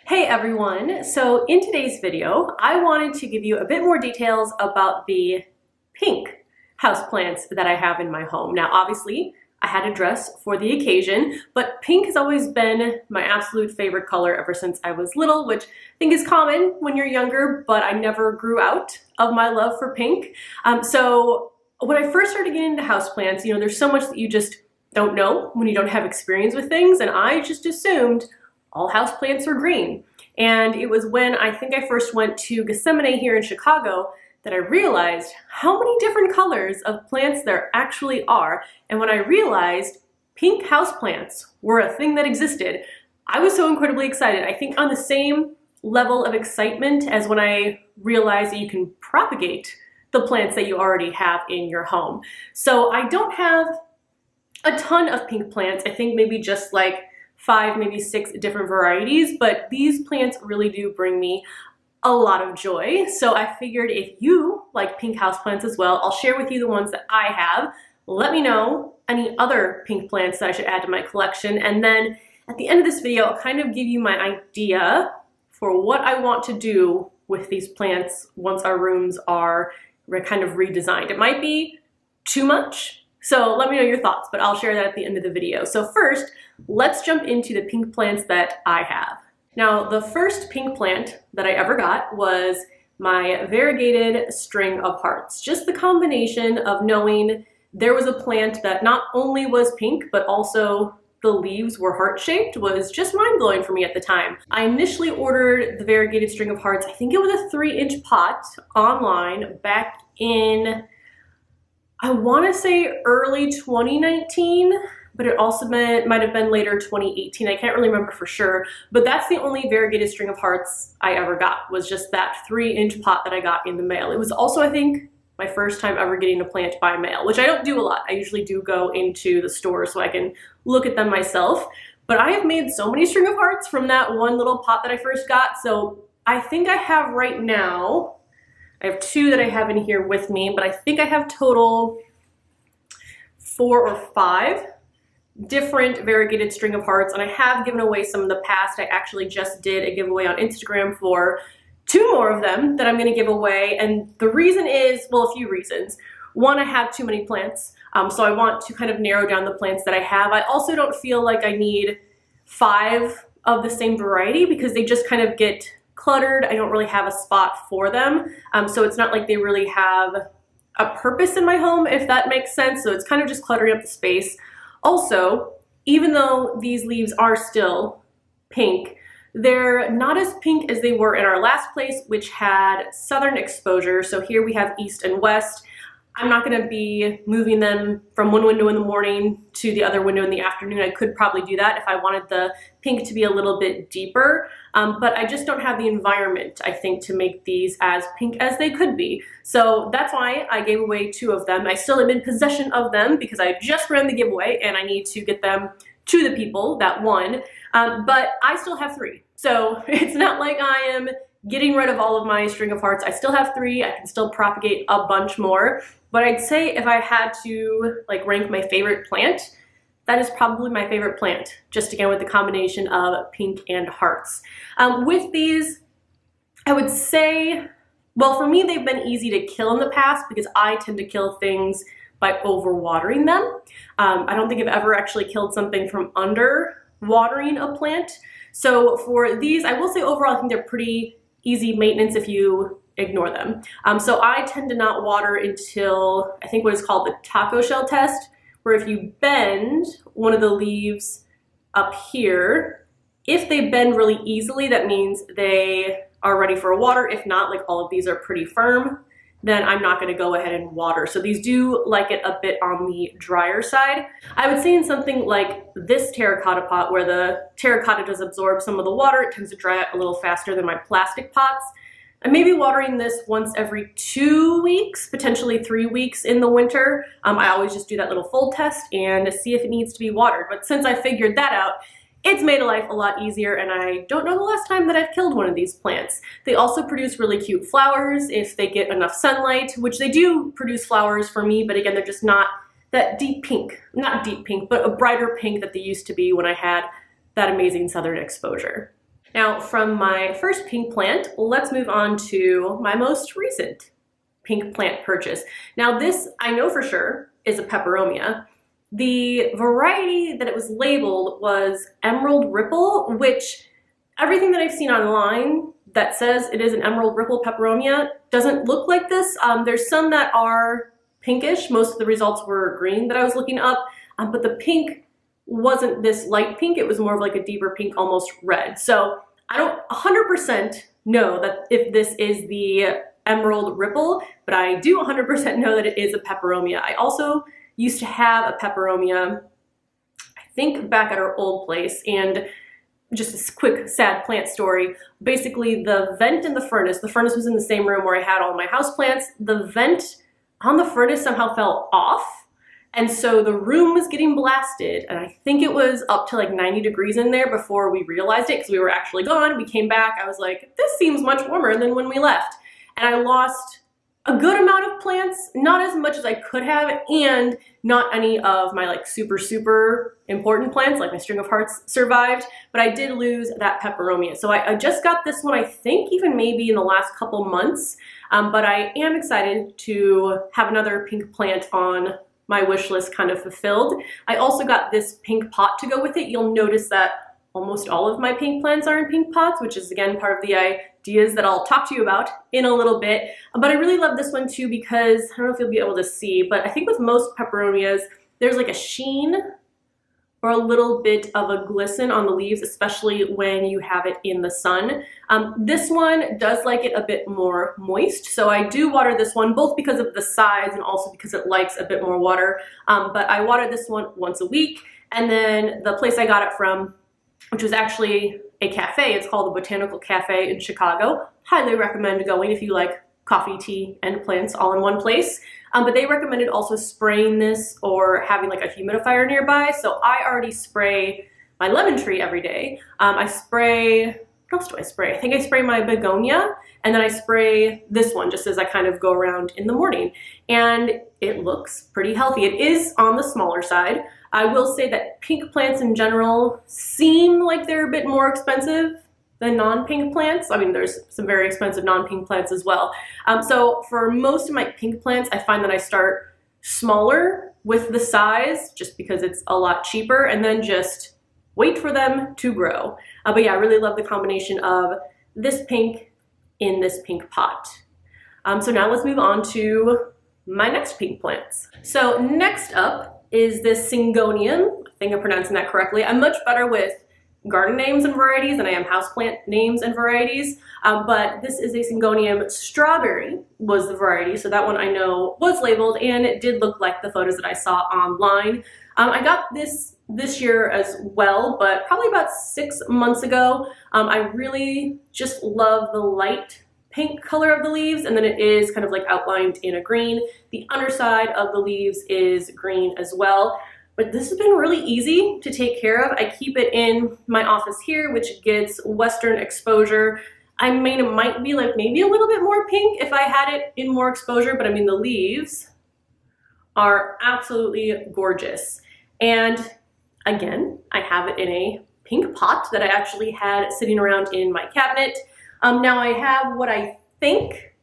Hey everyone! So in today's video, I wanted to give you a bit more details about the pink houseplants that I have in my home. Now obviously, I had a dress for the occasion, but pink has always been my absolute favorite color ever since I was little, which I think is common when you're younger, but I never grew out of my love for pink. So when I first started getting into houseplants, there's so much that you just don't know when you don't have experience with things, and I just assumed all houseplants are green. And it was when I think I first went to Gethsemane here in Chicago that I realized how many different colors of plants there actually are. And when I realized pink houseplants were a thing that existed, I was so incredibly excited. I think on the same level of excitement as when I realized that you can propagate the plants that you already have in your home. So I don't have a ton of pink plants. I think maybe just like 5, maybe 6 different varieties, but these plants really do bring me a lot of joy. So I figured if you like pink houseplants as well, I'll share with you the ones that I have. Let me know any other pink plants that I should add to my collection. And then at the end of this video, I'll kind of give you my idea for what I want to do with these plants once our rooms are kind of redesigned. It might be too much, so let me know your thoughts, but I'll share that at the end of the video. So first, let's jump into the pink plants that I have. Now, the first pink plant that I ever got was my variegated string of hearts. Just the combination of knowing there was a plant that not only was pink, but also the leaves were heart-shaped was just mind-blowing for me at the time. I initially ordered the variegated string of hearts, I think it was a 3-inch pot online back in, I want to say early 2019, but it also might have been later 2018. I can't really remember for sure, but that's the only variegated string of hearts I ever got, was just that 3-inch pot that I got in the mail. It was also, I think, my first time ever getting a plant by mail, which I don't do a lot. I usually do go into the store so I can look at them myself, but I have made so many string of hearts from that one little pot that I first got. So I think I have right now, I have 2 that I have in here with me, but I think I have total 4 or 5 different variegated string of hearts, and I have given away some in the past. I actually just did a giveaway on Instagram for 2 more of them that I'm going to give away, and the reason is, well, a few reasons. One, I have too many plants, so I want to kind of narrow down the plants that I have. I also don't feel like I need 5 of the same variety because they just kind of get cluttered. I don't really have a spot for them, so it's not like they really have a purpose in my home, if that makes sense. So it's kind of just cluttering up the space. Also, even though these leaves are still pink, they're not as pink as they were in our last place, which had southern exposure. So here we have east and west. I'm not going to be moving them from one window in the morning to the other window in the afternoon. I could probably do that if I wanted the pink to be a little bit deeper, but I just don't have the environment, I think, to make these as pink as they could be. So that's why I gave away 2 of them. I still am in possession of them because I just ran the giveaway and I need to get them to the people that won, but I still have 3. So it's not like I am getting rid of all of my string of hearts. I still have 3. I can still propagate a bunch more. But I'd say if I had to like rank my favorite plant, that is probably my favorite plant, just again with the combination of pink and hearts. With these, I would say, well, for me, they've been easy to kill in the past because I tend to kill things by overwatering them. I don't think I've ever actually killed something from under watering a plant. So for these, I will say overall, I think they're pretty easy maintenance if you ignore them. So I tend to not water until I think what is called the taco shell test, where if you bend one of the leaves up here, if they bend really easily, that means they are ready for a water. If not, like all of these are pretty firm, then I'm not going to go ahead and water. So these do like it a bit on the drier side. I would say in something like this terracotta pot, where the terracotta does absorb some of the water, it tends to dry out a little faster than my plastic pots. I'm maybe watering this once every 2 weeks, potentially 3 weeks in the winter. I always just do that little fold test and see if it needs to be watered. But since I figured that out, it's made life a lot easier, and I don't know the last time that I've killed one of these plants. They also produce really cute flowers if they get enough sunlight, which they do produce flowers for me, but again, they're just not that deep pink. Not deep pink, but a brighter pink that they used to be when I had that amazing southern exposure. Now, from my first pink plant, let's move on to my most recent pink plant purchase. Now this, I know for sure, is a pepperonia. The variety that it was labeled was Emerald Ripple, which everything that I've seen online that says it is an Emerald Ripple pepperonia doesn't look like this. There's some that are pinkish. Most of the results were green that I was looking up, but the pink wasn't this light pink. It was more of like a deeper pink, almost red. So I don't 100% know that if this is the Emerald Ripple, but I do 100% know that it is a pepperonia. I also used to have a pepperonia, I think back at our old place, and just a quick sad plant story. Basically the vent in the furnace was in the same room where I had all my houseplants. The vent on the furnace somehow fell off, and so the room was getting blasted, and I think it was up to like 90 degrees in there before we realized it, because we were actually gone. We came back, I was like, this seems much warmer than when we left. And I lost a good amount of plants, not as much as I could have, and not any of my like super important plants, like my string of hearts, survived, but I did lose that pepperonia. So I just got this one, I think even maybe in the last couple months, but I am excited to have another pink plant on my wish list kind of fulfilled. I also got this pink pot to go with it. You'll notice that almost all of my pink plants are in pink pots, which is again part of the ideas that I'll talk to you about in a little bit. But I really love this one too because, I don't know if you'll be able to see, but I think with most pepperonias, there's like a sheen or a little bit of a glisten on the leaves, especially when you have it in the sun. This one does like it a bit more moist, so I do water this one both because of the size and also because it likes a bit more water. But I water this one once a week, and then the place I got it from, which was actually a cafe, it's called the Botanical Cafe in Chicago. Highly recommend going if you like coffee, tea, and plants all in one place. But they recommended also spraying this or having like a humidifier nearby. So I already spray my lemon tree every day. I spray, what else do I spray? I think I spray my begonia, and then I spray this one just as I kind of go around in the morning. And it looks pretty healthy. It is on the smaller side. I will say that pink plants in general seem like they're a bit more expensive than non-pink plants. I mean, there's some very expensive non-pink plants as well. So for most of my pink plants, I find that I start smaller with the size just because it's a lot cheaper, and then just wait for them to grow. But yeah, I really love the combination of this pink in this pink pot. So now let's move on to my next pink plants. So next up is this syngonium. I think I'm pronouncing that correctly. I'm much better with garden names and varieties than I am houseplant names and varieties, but this is a syngonium. Strawberry was the variety, so that one I know was labeled, and it did look like the photos that I saw online. I got this year as well, but probably about 6 months ago. I really just love the light pink color of the leaves, and then it is kind of like outlined in a green. The underside of the leaves is green as well. But this has been really easy to take care of. I keep it in my office here, which gets western exposure. I mean, it might be like maybe a little bit more pink if I had it in more exposure, but I mean, the leaves are absolutely gorgeous. And again, I have it in a pink pot that I actually had sitting around in my cabinet. Now I have what I think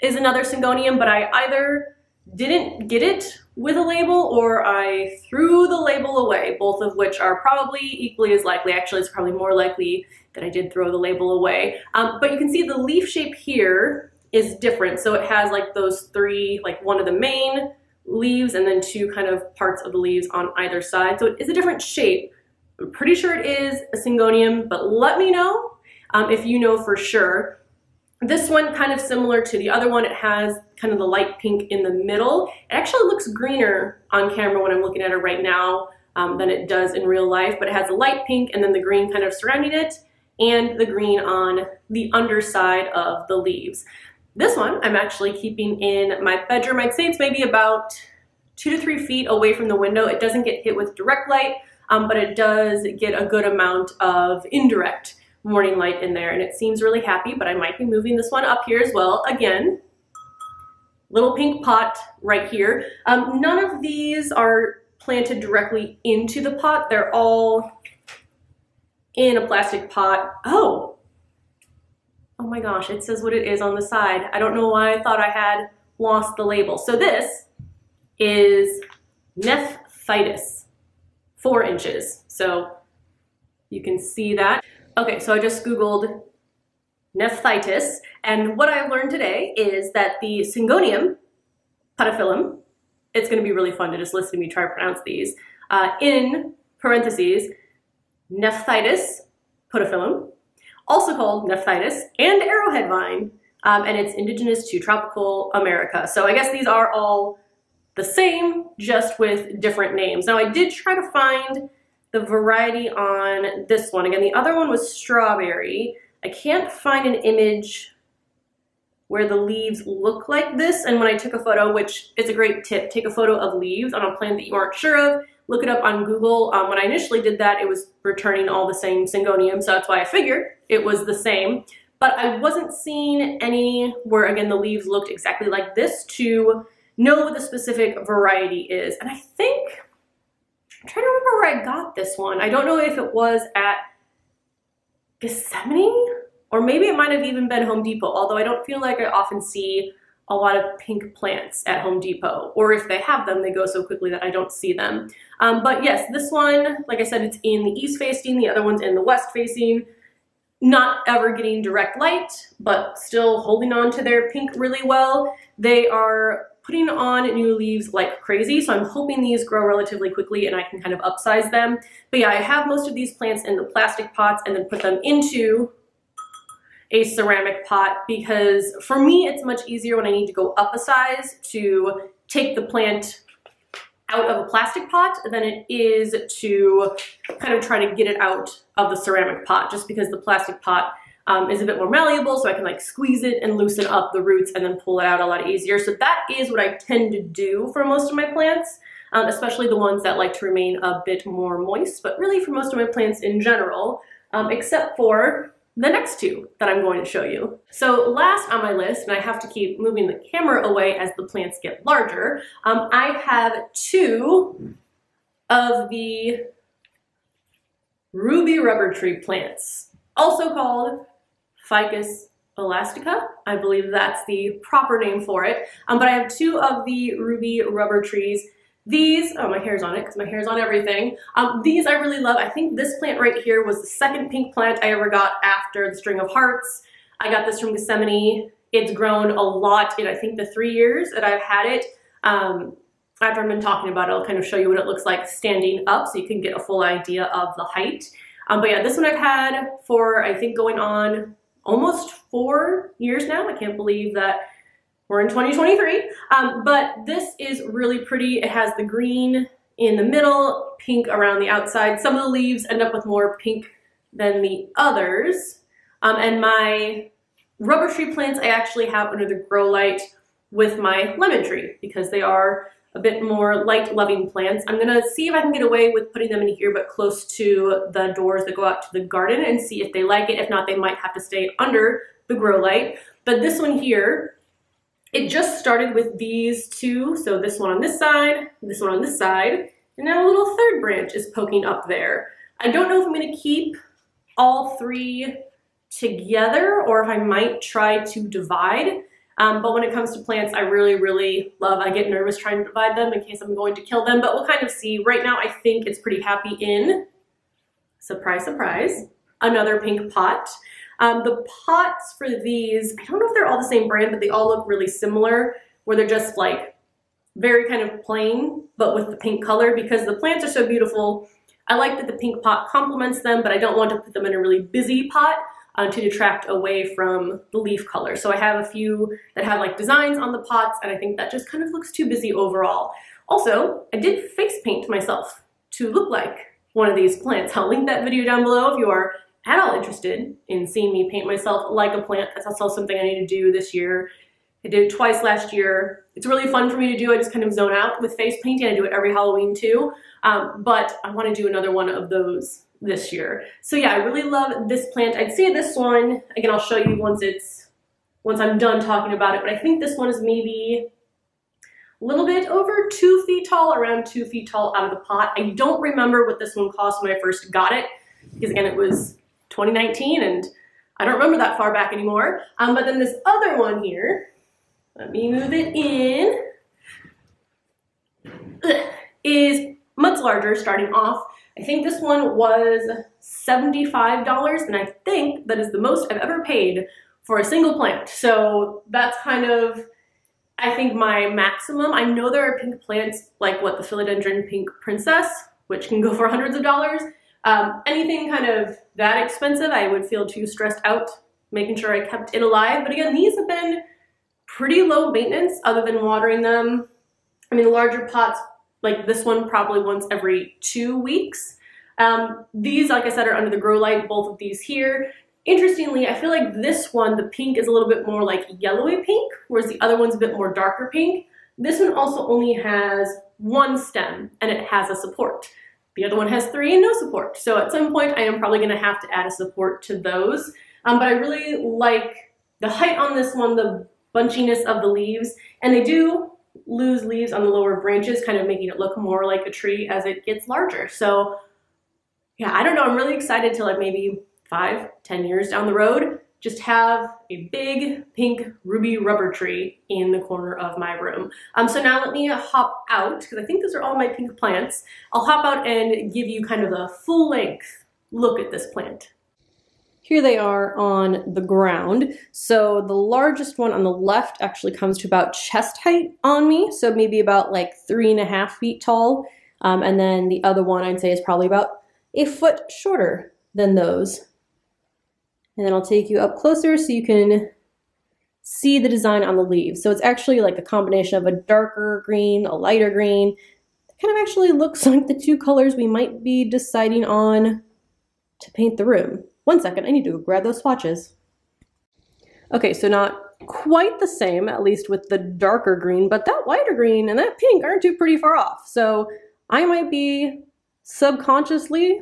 is another syngonium, but I either didn't get it with a label or I threw the label away, both of which are probably equally as likely. Actually, it's probably more likely that I did throw the label away. But you can see the leaf shape here is different. So it has like those three, like one of the main leaves and then two kind of parts of the leaves on either side. So it is a different shape. I'm pretty sure it is a syngonium, but let me know if you know for sure. This one, kind of similar to the other one, it has kind of the light pink in the middle. It actually looks greener on camera when I'm looking at it right now than it does in real life, but it has a light pink and then the green kind of surrounding it and the green on the underside of the leaves. This one I'm actually keeping in my bedroom. I'd say it's maybe about 2 to 3 feet away from the window. It doesn't get hit with direct light, but it does get a good amount of indirect morning light in there, and it seems really happy. But I might be moving this one up here as well. Again, little pink pot right here. None of these are planted directly into the pot. They're all in a plastic pot. Oh my gosh, it says what it is on the side. I don't know why I thought I had lost the label. So this is nephritis, 4 inches. So you can see that. Okay, so I just Googled nephritis, and what I learned today is that the syngonium pedophyllum, it's gonna be really fun to just listen to me try to pronounce these, in parentheses, nephritis pedophyllum, also called nephritis, and arrowhead vine, and it's indigenous to tropical America. So I guess these are all the same, just with different names. Now I did try to find the variety on this one. Again, the other one was strawberry. I can't find an image where the leaves look like this, and when I took a photo, which is a great tip, take a photo of leaves on a plant that you aren't sure of, look it up on Google. When I initially did that, it was returning all the same syngonium, so that's why I figured it was the same. But I wasn't seeing any where, again, the leaves looked exactly like this to know what the specific variety is. And I think, I'm trying to remember where I got this one. I don't know if it was at Gethsemane, or maybe it might have even been Home Depot, although I don't feel like I often see a lot of pink plants at Home Depot, or if they have them, they go so quickly that I don't see them. But yes, this one, like I said, it's in the east facing, the other one's in the west facing, not ever getting direct light, but still holding on to their pink really well. They are putting on new leaves like crazy, so I'm hoping these grow relatively quickly and I can kind of upsize them. But yeah, I have most of these plants in the plastic pots and then put them into a ceramic pot, because for me it's much easier when I need to go up a size to take the plant out of a plastic pot than it is to kind of try to get it out of the ceramic pot, just because the plastic pot is a bit more malleable, so I can like squeeze it and loosen up the roots and then pull it out a lot easier. So that is what I tend to do for most of my plants, especially the ones that like to remain a bit more moist, but really for most of my plants in general, except for the next two that I'm going to show you. So last on my list, and I have to keep moving the camera away as the plants get larger, I have 2 of the ruby rubber tree plants, also called Ficus elastica. I believe that's the proper name for it. But I have 2 of the ruby rubber trees. These, oh, my hair's on it because my hair's on everything. These I really love. I think this plant right here was the second pink plant I ever got after the string of hearts. I got this from Gethsemane. It's grown a lot in, I think, the 3 years that I've had it. After I've been talking about it, I'll kind of show you what it looks like standing up so you can get a full idea of the height. But yeah, this one I've had for, I think, going on almost 4 years now. I can't believe that we're in 2023, but this is really pretty. It has the green in the middle, pink around the outside. Some of the leaves end up with more pink than the others. And my rubber tree plants I actually have under the grow light with my lemon tree because they are a bit more light-loving plants. I'm gonna see if I can get away with putting them in here but close to the doors that go out to the garden and see if they like it. If not, they might have to stay under the grow light. But this one here, it just started with these 2, so this one on this side, this one on this side, and now a little third branch is poking up there. I don't know if I'm going to keep all 3 together or if I might try to divide, but when it comes to plants, I really love, I get nervous trying to divide them in case I'm going to kill them, but we'll kind of see. Right now, I think it's pretty happy in, surprise, surprise, another pink pot. The pots for these, I don't know if they're all the same brand, but they all look really similar, where they're just like very kind of plain, but with the pink color, because the plants are so beautiful. I like that the pink pot complements them, but I don't want to put them in a really busy pot to detract away from the leaf color. So I have a few that have like designs on the pots, and I think that just kind of looks too busy overall. Also, I did face paint myself to look like one of these plants. I'll link that video down below if you are at all interested in seeing me paint myself like a plant. That's also something I need to do this year. I did it twice last year. It's really fun for me to do. I just kind of zone out with face painting. I do it every Halloween too, but I want to do another one of those this year. So yeah, I really love this plant. I'd say this one, again, I'll show you once I'm done talking about it, but I think this one is maybe a little bit over 2 feet tall, around 2 feet tall out of the pot. I don't remember what this one cost when I first got it. because again, it was 2019 and I don't remember that far back anymore. But then this other one here, let me move it in, is much larger starting off. I think this one was $75, and I think that is the most I've ever paid for a single plant. So that's kind of, I think, my maximum. I know there are pink plants like what the Philodendron Pink Princess, which can go for hundreds of dollars. Anything kind of that expensive, I would feel too stressed out making sure I kept it alive. But again, these have been pretty low maintenance other than watering them. I mean, the larger pots, like this one, probably once every 2 weeks. These, like I said, are under the grow light, both of these here. Interestingly, I feel like this one, the pink is a little bit more like yellowy pink, whereas the other one's a bit more darker pink. This one also only has one stem and it has a support. The other one has 3 and no support. So at some point I am probably gonna have to add a support to those. But I really like the height on this one, the bunchiness of the leaves, and they do lose leaves on the lower branches, kind of making it look more like a tree as it gets larger. So yeah, I don't know, I'm really excited to like maybe 5-10 years down the road, just have a big pink ruby rubber tree in the corner of my room. So now let me hop out, because I think those are all my pink plants. I'll hop out and give you kind of a full length look at this plant. Here they are on the ground. So the largest one on the left actually comes to about chest height on me, so maybe about like 3.5 feet tall. And then the other one I'd say is probably about a foot shorter than those. And then I'll take you up closer so you can see the design on the leaves. So it's actually like a combination of a darker green, a lighter green. It kind of actually looks like the 2 colors we might be deciding on to paint the room. One second, I need to grab those swatches. Okay, so not quite the same, at least with the darker green, but that lighter green and that pink aren't too pretty far off. So I might be subconsciously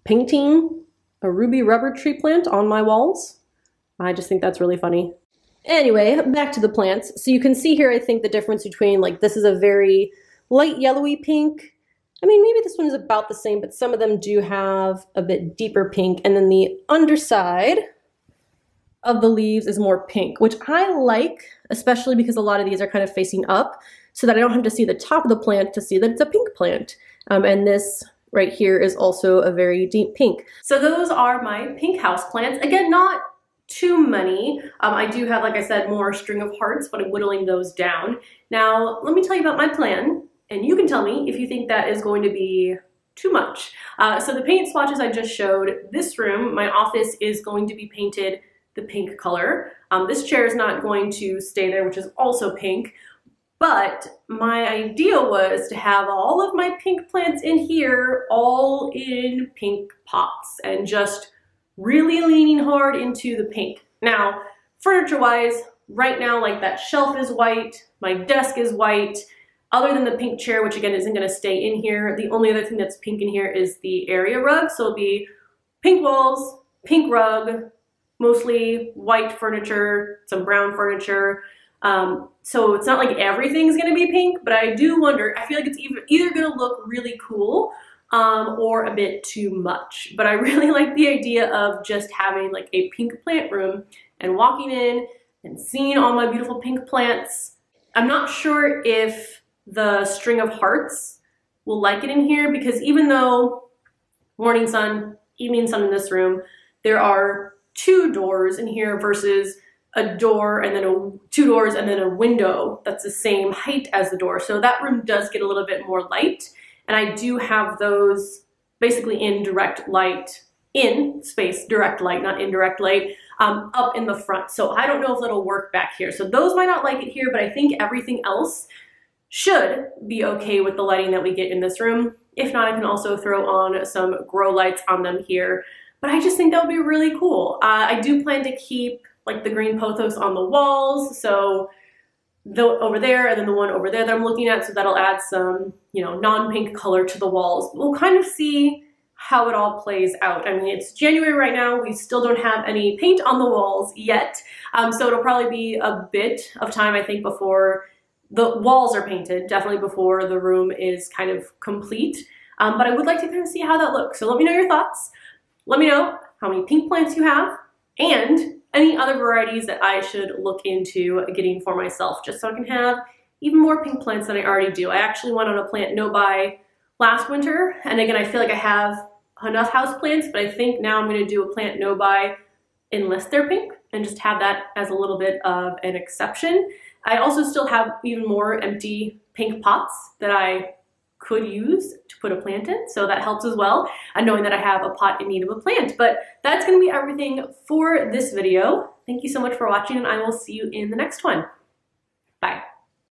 painting a ruby rubber tree plant on my walls. I just think that's really funny. Anyway, back to the plants. So you can see here, I think the difference between like this is a very light yellowy pink. I mean, maybe this one is about the same, but some of them do have a bit deeper pink. And then the underside of the leaves is more pink, which I like, especially because a lot of these are kind of facing up so that I don't have to see the top of the plant to see that it's a pink plant. And this right here is also a very deep pink. So those are my pink houseplants. Again, not too many. I do have, like I said, more string of hearts, but I'm whittling those down. Now, let me tell you about my plan, and you can tell me if you think that is going to be too much. So the paint swatches I just showed, this room, my office, is going to be painted the pink color. This chair is not going to stay there, which is also pink. But my idea was to have all of my pink plants in here, all in pink pots, and just really leaning hard into the pink. Now, furniture-wise, right now, like that shelf is white, my desk is white, other than the pink chair, which again isn't gonna stay in here. The only other thing that's pink in here is the area rug, so it'll be pink walls, pink rug, mostly white furniture, some brown furniture. So it's not like everything's gonna be pink, but I do wonder, I feel like it's either gonna look really cool or a bit too much. But I really like the idea of just having like a pink plant room and walking in and seeing all my beautiful pink plants. I'm not sure if the string of hearts will like it in here, because even though morning sun, evening sun in this room, there are 2 doors in here versus a door and then 2 doors and then a window that's the same height as the door. So that room does get a little bit more light. And I do have those basically in direct light, in space, direct light, not indirect light, up in the front. So I don't know if it'll work back here. So those might not like it here, but I think everything else should be okay with the lighting that we get in this room. If not, I can also throw on some grow lights on them here. But I just think that would be really cool. I do plan to keep like the green pothos on the walls. So over there and then the one over there that I'm looking at, so that'll add some, you know, non-pink color to the walls. We'll kind of see how it all plays out. I mean, it's January right now. We still don't have any paint on the walls yet. So it'll probably be a bit of time, I think, before the walls are painted, definitely before the room is kind of complete. But I would like to kind of see how that looks. So let me know your thoughts. Let me know how many pink plants you have and any other varieties that I should look into getting for myself, just so I can have even more pink plants than I already do. I actually went on a plant no-buy last winter, and again, I feel like I have enough house plants, but I think now I'm going to do a plant no-buy unless they're pink and just have that as a little bit of an exception. I also still have even more empty pink pots that I could use to put a plant in, so that helps as well, and knowing that I have a pot in need of a plant. But that's going to be everything for this video. Thank you so much for watching, and I will see you in the next one. Bye.